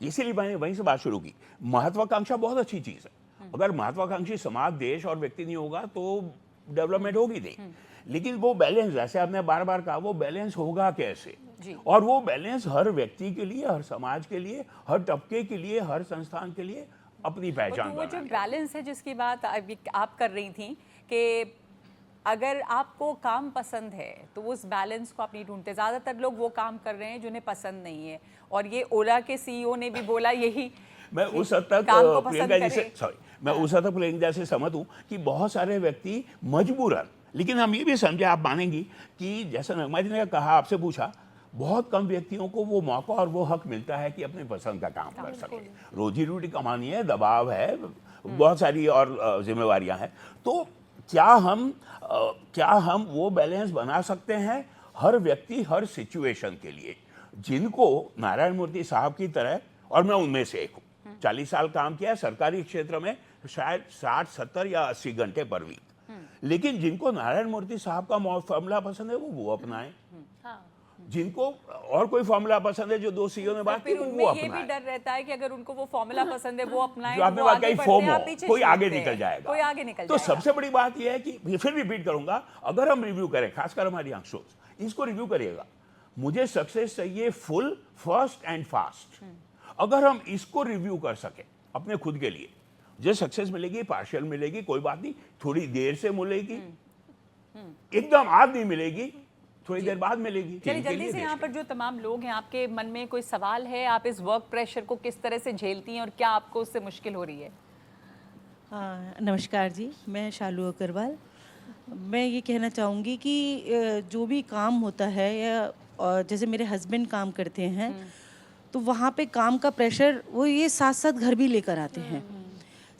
इसीलिए मैंने वहीं से बात शुरू की। महत्वाकांक्षा बहुत अच्छी चीज़ है। अगर महत्वाकांक्षी समाज, देश और व्यक्ति नहीं होगा तो डेवलपमेंट होगी नहीं। लेकिन वो बैलेंस, जैसे आपने बार बार कहा, वो बैलेंस होगा कैसे? और वो बैलेंस हर व्यक्ति के लिए, हर समाज के लिए, हर तबके के लिए, हर संस्थान के लिए अपनी पहचान वो जो बनानी है। बैलेंस है जिसकी बात आप कर रही थी कि अगर आपको काम पसंद है तो उस बैलेंस को आप नहीं ढूंढते। ज़्यादातर लोग वो काम कर रहे हैं जिन्हें पसंद नहीं है, और ये ओला के सीईओ ने भी बोला यही। मैं उस हद तक काम को पसंद प्रियंका जी से करें। मैं उस हद तक प्रियंका जी से सहमत हूँ कि बहुत सारे व्यक्ति मजबूरन, लेकिन हम ये भी समझे, आप मानेंगी कि जैसा नगमा जी ने कहा, आपसे पूछा, बहुत कम व्यक्तियों को वो मौका और वो हक मिलता है कि अपने पसंद का काम कर सके। रोजी रोटी कमानी है, दबाव है, बहुत सारी और जिम्मेवारियां हैं। तो क्या हम वो बैलेंस बना सकते हैं हर व्यक्ति, हर सिचुएशन के लिए? जिनको नारायण मूर्ति साहब की तरह, और मैं उनमें से एक हूँ, 40 साल काम किया सरकारी क्षेत्र में, शायद 60, 70 या 80 घंटे पर वीक। लेकिन जिनको नारायण मूर्ति साहब का फॉर्मूला पसंद है वो अपनाएं। जिनको और कोई फॉर्मूला पसंद है, जो 2 सीईओ ने बात की, वो ये भी डर रहता है कि अगर उनको वो फॉर्मूला पसंद है वो अपनाएं, जो आपने वो बात आगे कही, बढ़ते फोमो, हैं, आप पीछे कोई आगे छूटते हैं। निकल जाएगा, कोई आगे निकल तो जाएगा। सबसे बड़ी बात यह है कि फिर रिपीट करूंगा, अगर हम रिव्यू करें, खासकर हमारी आंखों, इसको रिव्यू करिएगा, मुझे सक्सेस चाहिए फुल, फर्स्ट एंड फास्ट। अगर हम इसको रिव्यू कर सके अपने खुद के लिए, जो सक्सेस मिलेगी, पार्शियल मिलेगी, कोई बात नहीं, थोड़ी देर से मिलेगी, एकदम आज नहीं मिलेगी, थोड़ी देर बाद मिलेगी। चलिए जल्दी से यहाँ पर जो तमाम लोग हैं, आपके मन में कोई सवाल है? आप इस वर्क प्रेशर को किस तरह से झेलती हैं और क्या आपको उससे मुश्किल हो रही है? नमस्कार जी, मैं शालू अग्रवाल। मैं ये कहना चाहूँगी कि जो भी काम होता है, या जैसे मेरे हस्बैंड काम करते हैं, तो वहाँ पे काम का प्रेशर वो ये साथ साथ घर भी लेकर आते हैं।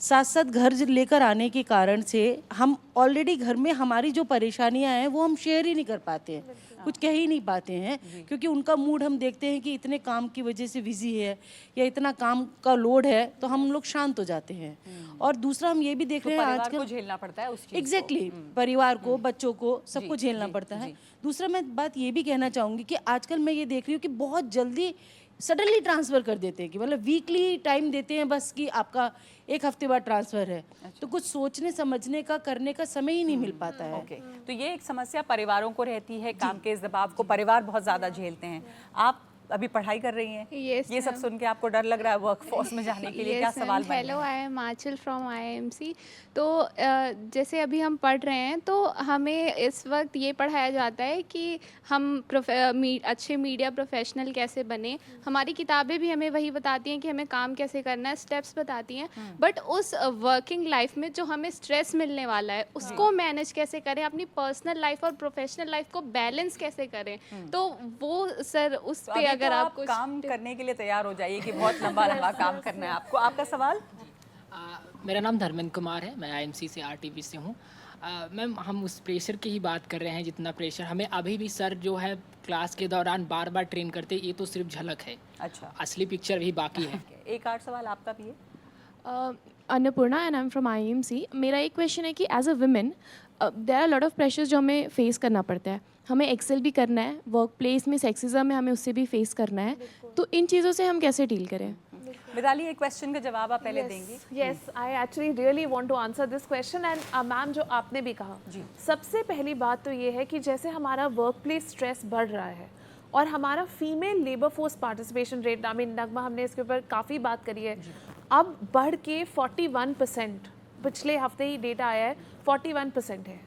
साथ साथ घर लेकर आने के कारण से हम ऑलरेडी घर में हमारी जो परेशानियां हैं वो हम शेयर ही नहीं कर पाते हैं, कुछ कह ही नहीं पाते हैं, क्योंकि उनका मूड हम देखते हैं कि इतने काम की वजह से बिजी है या इतना काम का लोड है, तो हम लोग शांत हो जाते हैं। और दूसरा हम ये भी देख रहे हैं परिवार आजकल को झेलना पड़ता है उस चीज को। एग्जैक्टली परिवार को, बच्चों को, सबको झेलना पड़ता है। दूसरा मैं बात ये भी कहना चाहूँगी कि आजकल मैं ये देख रही हूँ कि बहुत जल्दी सडनली ट्रांसफ़र कर देते हैं, कि मतलब वीकली टाइम देते हैं बस, कि आपका एक हफ्ते बाद ट्रांसफ़र है। तो कुछ सोचने समझने का, करने का समय ही नहीं मिल पाता है। ओके, तो ये एक समस्या परिवारों को रहती है, काम के इस दबाव को परिवार बहुत ज़्यादा झेलते हैं। आप अभी पढ़ाई कर रही हैं, Yes, ये सब ma'am. सुन के आपको डर लग रहा है वर्कफोर्स में जाने के लिए? क्या Yes, सवाल ma'am. बन हेलो, रहे हैं? I am Aanchal from IIMC। तो जैसे अभी हम पढ़ रहे हैं, तो हमें इस वक्त ये पढ़ाया जाता है कि हम अच्छे मीडिया प्रोफेशनल कैसे बने। हमारी किताबें भी हमें वही बताती हैं कि हमें काम कैसे करना है, स्टेप्स बताती हैं। बट उस वर्किंग लाइफ में जो हमें स्ट्रेस मिलने वाला है, उसको मैनेज कैसे करें, अपनी पर्सनल लाइफ और प्रोफेशनल लाइफ को बैलेंस कैसे करें, तो वो सर उस तो पे अभी अगर तो आप आप कुछ काम करने के लिए तैयार हो जाइए कि बहुत लंबा लंबा काम करना है आपको। आपका सवाल? मेरा नाम धर्मेंद्र कुमार है, मैं IMC से RTV से हूँ। मैम, हम उस प्रेशर की ही बात कर रहे हैं, जितना प्रेशर हमें अभी भी सर जो है क्लास के दौरान बार बार ट्रेन करते, ये तो सिर्फ झलक है, अच्छा, असली पिक्चर भी बाकी है। एक आठ सवाल आपका भी है। Annapurna and I am from IMC। मेरा एक क्वेश्चन है कि as a women there are lot of pressures जो हमें फेस करना पड़ता है। हमें एक्सेल भी करना है, वर्क प्लेस में सेक्सिज्म है, हमें उससे भी फेस करना है। तो इन चीज़ों से हम कैसे डील करें? मिताली, एक क्वेश्चन का जवाब आप पहले देंगी? Yes, I actually really want to answer this question. And ma'am, जो आपने भी कहा, सबसे पहली बात तो ये है कि जैसे हमारा वर्क प्लेस स्ट्रेस बढ़ रहा है और हमारा female labour force participation rate, I mean Nagma, हमने इसके ऊपर काफ़ी बात करी है, अब बढ़ के 41%, पिछले हफ्ते ही डेटा आया है, 41% है।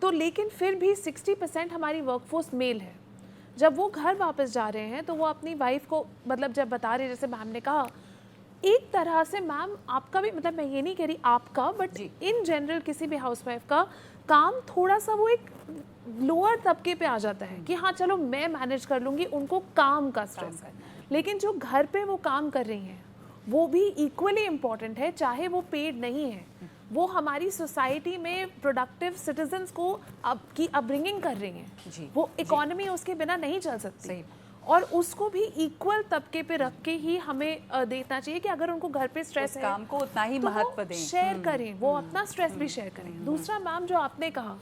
तो लेकिन फिर भी 60% हमारी वर्कफोर्स मेल है। जब वो घर वापस जा रहे हैं तो वो अपनी वाइफ को, मतलब जब बता रहे, जैसे मैम ने कहा, एक तरह से मैम आपका भी, मतलब मैं ये नहीं कह रही आपका, बट इन जनरल किसी भी हाउसवाइफ का काम थोड़ा सा वो एक लोअर तबके पे आ जाता है कि हाँ चलो मैं मैनेज कर लूँगी, उनको काम का स्ट्रेस है। लेकिन जो घर पे वो काम कर रही हैं वो भी इक्वली इम्पॉर्टेंट है, चाहे वो पेड नहीं है। वो हमारी सोसाइटी में प्रोडक्टिव सिटीजन्स को की अपब्रिंगिंग कर रही हैं। वो इकोनॉमी उसके बिना नहीं चल सकती। और उसको भी इक्वल तबके पे रख के ही हमें देखना चाहिए कि अगर उनको घर पे स्ट्रेस है, काम को उतना ही तो महत्व दें, शेयर करें, वो अपना स्ट्रेस भी शेयर करें। दूसरा मैम, जो आपने कहा,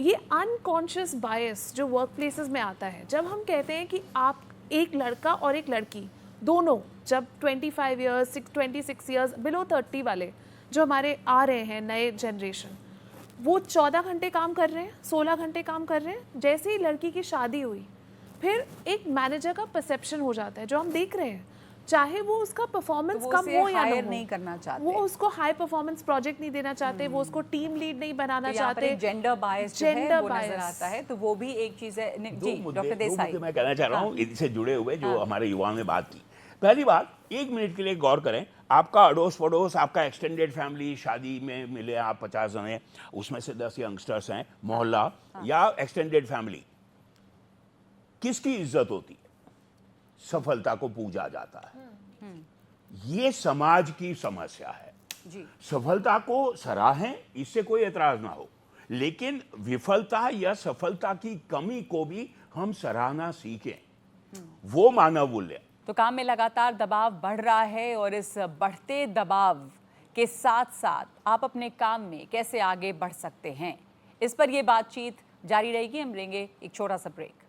ये अनकॉन्शियस बायस जो वर्क प्लेसेस में आता है, जब हम कहते हैं कि आप एक लड़का और एक लड़की दोनों, जब 25 ईयर्स 26 ईयर्स बिलो 30 वाले जो हमारे आ रहे हैं नए जनरेशन, वो 14 घंटे काम कर रहे हैं, 16 घंटे काम कर रहे हैं। जैसे ही लड़की की शादी हुई, फिर एक मैनेजर का परसेप्शन हो जाता है, जो हम देख रहे हैं, चाहे वो उसका परफॉर्मेंस तो वो कम उसे हो या ना हायर हो, नहीं करना चाहते, वो उसको हाई परफॉर्मेंस प्रोजेक्ट नहीं देना चाहते, वो उसको टीम लीड नहीं बनाना तो यहाँ पर चाहते। एक जेंडर बायस जो है वो नजर आता है, तो वो भी एक चीज है। जी डॉक्टर देसाई, मैं कहना चाह रहा हूँ इनसे जुड़े हुए जो हमारे युवाओं ने बात की। पहली बात, 1 मिनट के लिए गौर करें, आपका अड़ोस पड़ोस, आपका एक्सटेंडेड फैमिली, शादी में मिले आप 50 जने, उसमें से 10 यंगस्टर्स हैं, मोहल्ला या एक्सटेंडेड फैमिली, किसकी इज्जत होती है? सफलता को पूजा जाता है। ये समाज की समस्या है। सफलता को सराहें, इससे कोई एतराज ना हो, लेकिन विफलता या सफलता की कमी को भी हम सराहना सीखें, वो मानव मूल्य। तो काम में लगातार दबाव बढ़ रहा है और इस बढ़ते दबाव के साथ साथ आप अपने काम में कैसे आगे बढ़ सकते हैं, इस पर ये बातचीत जारी रहेगी। हम लेंगे एक छोटा सा ब्रेक।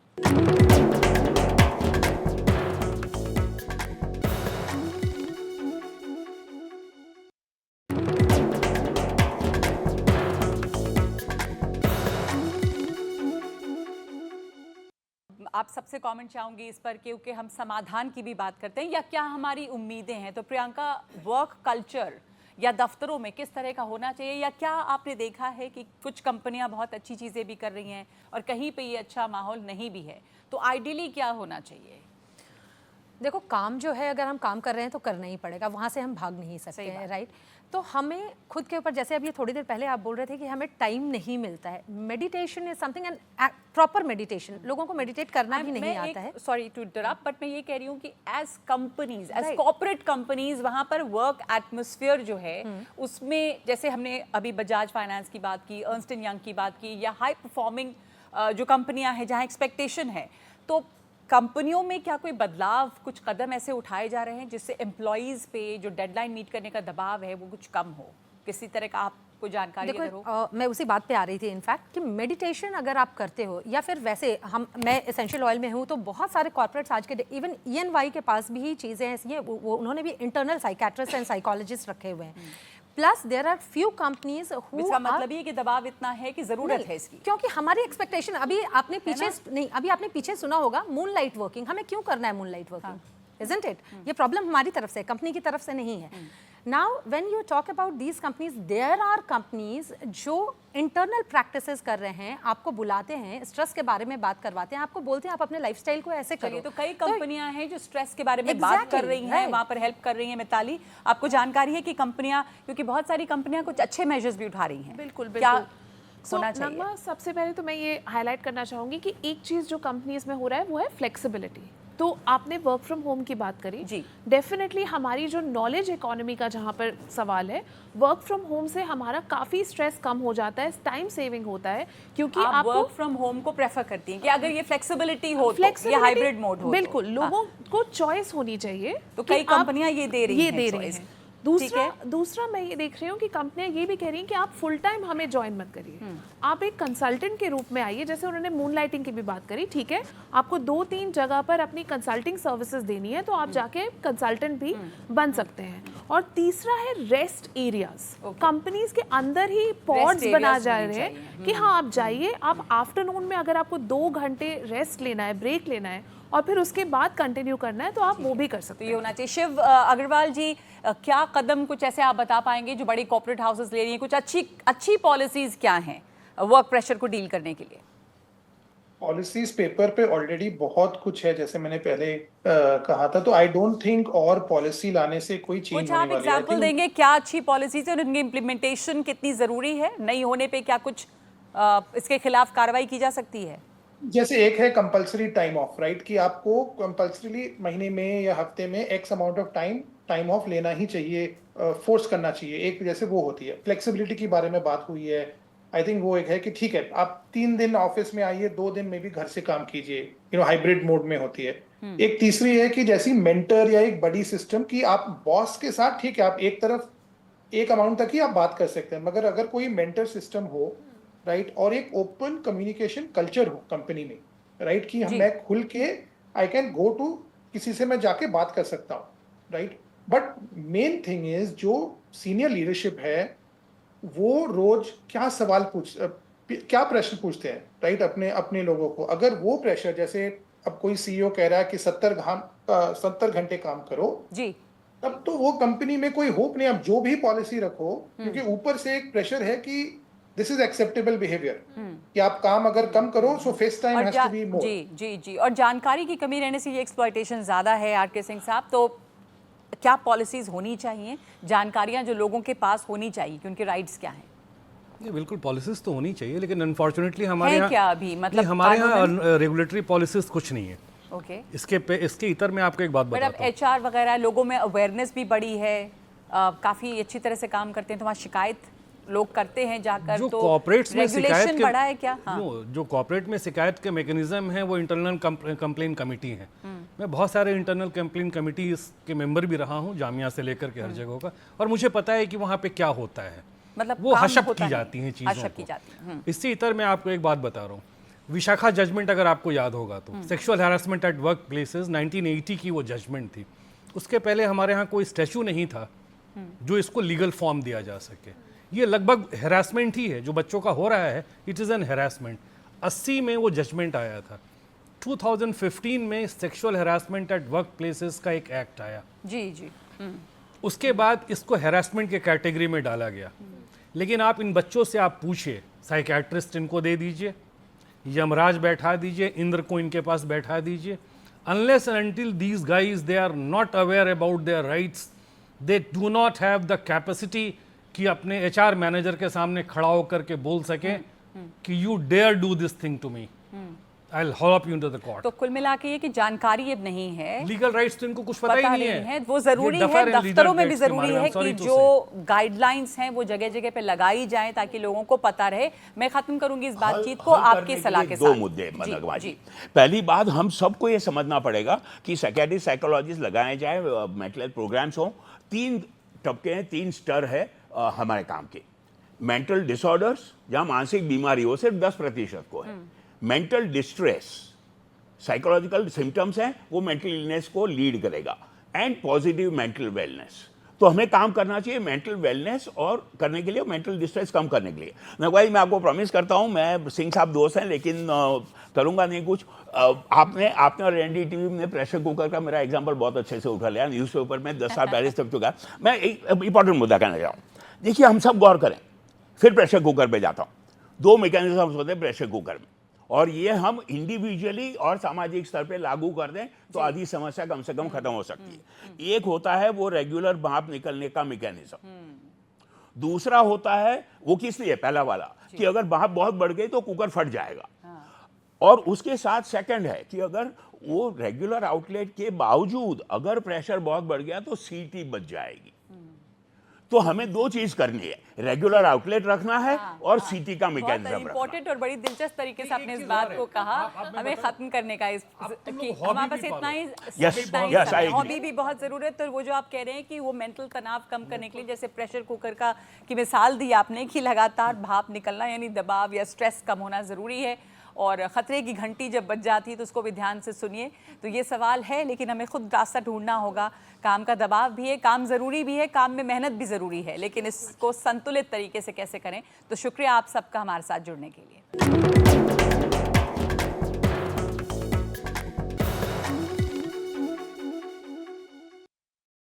आप सबसे कमेंट चाहूंगी इस पर, क्योंकि हम समाधान की भी बात करते हैं या क्या हमारी उम्मीदें हैं। तो प्रियंका, वर्क कल्चर या दफ्तरों में किस तरह का होना चाहिए, या क्या आपने देखा है कि कुछ कंपनियां बहुत अच्छी चीज़ें भी कर रही हैं और कहीं पे ये अच्छा माहौल नहीं भी है, तो आइडियली क्या होना चाहिए? देखो, काम जो है, अगर हम काम कर रहे हैं तो करना ही पड़ेगा, वहाँ से हम भाग नहीं सकते हैं, राइट? तो हमें खुद के ऊपर, जैसे अभी थोड़ी देर पहले आप बोल रहे थे कि हमें टाइम नहीं मिलता है, meditation is something, and proper meditation, लोगों को मेडिटेट करना भी नहीं आता है। सॉरी टू इंटरप्ट, बट मैं ये कह रही हूँ कि as companies, as corporate companies, वहाँ पर वर्क एटमॉस्फेयर जो है उसमें, जैसे हमने अभी बजाज फाइनेंस की बात की, अर्न्स्ट एंड यंग की बात की, या हाई परफॉर्मिंग जो कंपनियां हैं जहाँ एक्सपेक्टेशन है, तो कंपनियों में क्या कोई बदलाव, कुछ कदम ऐसे उठाए जा रहे हैं जिससे एम्प्लॉयज़ पे जो डेडलाइन मीट करने का दबाव है वो कुछ कम हो? किसी तरह का आपको जानकारी अगर हो? मैं उसी बात पे आ रही थी इनफैक्ट कि मेडिटेशन अगर आप करते हो, या फिर वैसे मैं एसेंशियल ऑयल में हूँ, तो बहुत सारे कॉर्पोरेट्स आज के इवन EY के पास भी ही चीज़ें ऐसी हैं, वो उन्होंने भी इंटरनल साइकेट्रिस्ट एंड साइकोलॉजिस्ट रखे हुए हैं। Plus there are few companies who, इसका मतलब ये कि दबाव इतना है कि जरूरत है इसकी, क्योंकि हमारी एक्सपेक्टेशन, अभी आपने पीछे सुना होगा मूनलाइट वर्किंग, हमें क्यों करना है मूनलाइट वर्किंग, isn't it? ये प्रॉब्लम हमारी तरफ से, कंपनी की तरफ से नहीं है। Now when you talk about these companies, there are companies जो इंटरनल प्रैक्टिसेस कर रहे हैं, आपको बुलाते हैं, स्ट्रेस के बारे में बात करवाते हैं, आपको बोलते हैं आप अपने लाइफस्टाइल को ऐसे करो। तो कई कंपनियां हैं जो स्ट्रेस के बारे में बात कर रही हैं, वहाँ पर हेल्प कर रही हैं। मिताली, आपको जानकारी है कि कंपनियां, क्योंकि बहुत सारी कंपनियां कुछ अच्छे मेजर्स भी उठा रही हैं, बिल्कुल क्या बिल्कुल होना चाहिए? नगमा, सबसे पहले तो मैं ये हाईलाइट करना चाहूँगी कि एक चीज़ जो कंपनीज में हो रहा है वो है फ्लेक्सिबिलिटी। तो आपने वर्क फ्रॉम होम की बात करी जी, डेफिनेटली हमारी जो नॉलेज इकोनॉमी का जहाँ पर सवाल है, वर्क फ्रॉम होम से हमारा काफ़ी स्ट्रेस कम हो जाता है, टाइम सेविंग होता है, क्योंकि आप वर्क फ्रॉम होम को प्रेफर करती हैं कि अगर ये फ्लेक्सिबिलिटी हो, तो ये हाइब्रिड मोड हो, बिल्कुल लोगों को चॉइस होनी चाहिए। तो कई कंपनियां ये दे रही हैं। दूसरा मैं ये देख रही हूँ कि कंपनियां ये भी कह रही हैं कि आप फुल टाइम हमें ज्वाइन मत करिए, आप एक कंसल्टेंट के रूप में आइए। जैसे उन्होंने मून लाइटिंग की भी बात करी, ठीक है, आपको 2-3 जगह पर अपनी कंसल्टिंग सर्विसेज देनी है तो आप जाके कंसल्टेंट भी बन सकते हैं। और तीसरा है रेस्ट एरियाज, कंपनीज के अंदर ही पॉड्स बना जा रहे हैं कि हाँ आप जाइए, आप आफ्टरनून में अगर आपको 2 घंटे रेस्ट लेना है, ब्रेक लेना है, और फिर उसके बाद कंटिन्यू करना है, तो आप वो भी कर सकते हैं। ये होना चाहिए। शिव अग्रवाल जी, क्या कदम कुछ ऐसे आप बता पाएंगे जो बड़ी कॉर्पोरेट हाउसेस ले रही हैं? कुछ अच्छी पॉलिसीज क्या हैं वर्क प्रेशर को डील करने के लिए? पॉलिसीज पेपर पे ऑलरेडी बहुत कुछ है, जैसे मैंने पहले कहा था, तो आई डोंट थिंक और पॉलिसी लाने से कोई चेंज कुछ होने आप वाली है। एग्जांपल देंगे क्या अच्छी पॉलिसीज है और उनकी इम्प्लीमेंटेशन कितनी जरूरी है? नहीं होने पे क्या कुछ इसके खिलाफ कार्रवाई की जा सकती है? जैसे एक है कंपल्सरी टाइम ऑफ, राइट, कि आपको कंपल्सरीली महीने में या हफ्ते में x amount of time of लेना ही चाहिए, फोर्स करना चाहिए। एक जैसे वो होती है। फ्लेक्सिबिलिटी के बारे में बात हुई है, आई थिंक वो एक है कि ठीक है आप 3 दिन ऑफिस में आइए, 2 दिन में भी घर से काम कीजिए, हाइब्रिड मोड में होती है। एक तीसरी है कि जैसी मेंटर या एक बड़ी सिस्टम की आप बॉस के साथ, ठीक है, आप एक तरफ एक अमाउंट तक ही आप बात कर सकते हैं, मगर अगर कोई मेंटर सिस्टम हो, राइट, और एक ओपन कम्युनिकेशन कल्चर हो कंपनी में, राइट, कि मैं खुल के आई कैन गो टू किसी से मैं जाके बात कर सकता हूँ, right. But main thing is जो सीनियर लीडरशिप है वो रोज क्या क्या प्रश्न पूछते हैं, राइट, अपने लोगों को। अगर वो प्रेशर, जैसे अब कोई सीईओ कह रहा है कि 70 घंटे काम करो जी, तब तो वो कंपनी में कोई होप नहीं। आप जो भी पॉलिसी रखो, क्योंकि ऊपर से एक प्रेशर है कि दिस इज एक्सेप्टेबल बिहेवियर, कि आप काम अगर कम करो so face time has to be more. जी जी जी, और जानकारी की कमी रहने से ये एक्सप्लॉयटेशन ज़्यादा है। आर.के. सिंह साहब, तो क्या पॉलिसीज़ होनी चाहिए, जानकारियां जो लोगों के पास होनी चाहिए कि उनके राइट्स क्या हैं? ये बिल्कुल पॉलिसीज तो होनी चाहिए, लेकिन अनफॉर्चुनेटली हमारे यहाँ क्या अभी मतलब हमारे यहाँ रेगुलेटरी पॉलिसीज कुछ नहीं है। ओके, इसके इतर में आपको एक बात बताता हूँ। HR वगैरह लोगों में अवेयरनेस भी बढ़ी है, काफ़ी अच्छी तरह से काम करते हैं, तो वहाँ शिकायत लोग करते हैं जाकर, जो तो कॉर्पोरेट्स में शिकायत बढ़ा है क्या? हाँ। जो कॉर्पोरेट में शिकायत के मैकेनिज्म है वो इंटरनल कंप्लेन कमेटी है। मैं बहुत सारे इंटरनल कंप्लेन कमेटीज के मेंबर भी रहा हूँ, जामिया से लेकर के हर जगह का, और मुझे पता है कि वहाँ पे क्या होता है। मतलब वो हशप की जाती हैं चीज़ों को। इससे इतर मैं आपको एक बात बता रहा हूँ, विशाखा जजमेंट अगर आपको याद होगा तो sexual harassment at work places 1980 की वो जजमेंट थी। उसके पहले हमारे यहाँ कोई स्टैच्यू नहीं था जो इसको लीगल फॉर्म दिया जा सके। ये लगभग हैरेसमेंट ही है जो बच्चों का हो रहा है, इट इज़ एन हैरेसमेंट। 80 में वो जजमेंट आया था। 2015 में sexual harassment at work places का एक एक्ट आया। जी जी। उसके बाद इसको हैरेसमेंट के कैटेगरी में डाला गया। लेकिन आप इन बच्चों से आप पूछिए, साइकेट्रिस्ट इनको दे दीजिए, यमराज बैठा दीजिए, इंद्र को इनके पास बैठा दीजिए, unless and until these guys they are not aware about their rights, they do not have the capacity कि अपने HR मैनेजर के सामने खड़ा होकर के बोल सके कि you dare do this thing to me, I'll haul up you into the court. तो कुल मिला के ये कि जानकारी अब नहीं है, लीगल राइट्स तो इनको कुछ पता ही नहीं है। वो जरूरी ये है, दफर दफ्तरों में भी legal जरूरी rights है के बारे में कि I'm sorry to जो गाइडलाइंस हैं वो जगह जगह पे लगाई जाएं ताकि लोगों को पता रहे। मैं खत्म करूंगी इस बातचीत को हल करने आपकी के सलाह लिए के दो साथ। मुद्दे नगमा जी। जी। पहली बात, हम सबको ये समझना पड़ेगा कि साइकियाट्रिस्ट साइकोलॉजिस्ट लगाए जाए, मेंटल हेल्थ प्रोग्राम्स हो। 3 तबके हैं, 3 स्तर है हमारे काम के। मेंटल डिसऑर्डर्स, जहां मानसिक बीमारी हो, सिर्फ 10% को है। मेंटल डिस्ट्रेस, साइकोलॉजिकल सिम्टम्स हैं, वो मेंटल इलनेस को लीड करेगा। And positive mental wellness. तो हमें काम करना चाहिए मेंटल वेलनेस और करने के लिए, मेंटल डिस्ट्रेस कम करने के लिए। नगवाई, मैं आपको प्रॉमिस करता हूं, मैं सिंह साहब दोस्त हैं लेकिन करूंगा नहीं कुछ। आपने और एनडीटीवी ने प्रेशर कुकर का मेरा एग्जांपल बहुत अच्छे से उठा लिया। न्यूज़पेपर में 10 साल पहले तक चुका। मैं एक इंपॉर्टेंट मुद्दा कहना चाहूँ। देखिए, हम सब गौर करें, फिर प्रेशर कुकर पे जाता हूँ। 2 मैकेनिज्म होते हैं प्रेशर कुकर में, और ये हम इंडिविजुअली और सामाजिक स्तर पे लागू कर दें तो आधी समस्या कम से कम खत्म हो सकती है। एक होता है वो रेगुलर भाप निकलने का मैकेनिज्म। दूसरा होता है वो किस लिए, पहला वाला कि अगर भाप बहुत बढ़ गई तो कुकर फट जाएगा। और उसके साथ सेकंड है कि अगर वो रेगुलर आउटलेट के बावजूद अगर प्रेशर बहुत बढ़ गया तो सीटी बच जाएगी। तो हमें 2 चीज करनी है, रेगुलर आउटलेट रखना है और सीटी का मैकेनिज्म रखना है। इंपॉर्टेंट और बड़ी दिलचस्प तरीके से आपने इस बात को कहा। हमें खत्म करने का हमारे पास इतना ही हॉबी भी बहुत जरूरत। तो वो जो आप कह रहे हैं कि वो मेंटल तनाव कम करने के लिए, जैसे प्रेशर कुकर का की मिसाल दी आपने कि लगातार भाप निकलना यानी दबाव या स्ट्रेस कम होना जरूरी है, और ख़तरे की घंटी जब बज जाती है तो उसको भी ध्यान से सुनिए। तो ये सवाल है, लेकिन हमें खुद रास्ता ढूंढना होगा। काम का दबाव भी है, काम ज़रूरी भी है, काम में मेहनत भी ज़रूरी है, लेकिन इसको संतुलित तरीके से कैसे करें। तो शुक्रिया आप सबका हमारे साथ जुड़ने के लिए।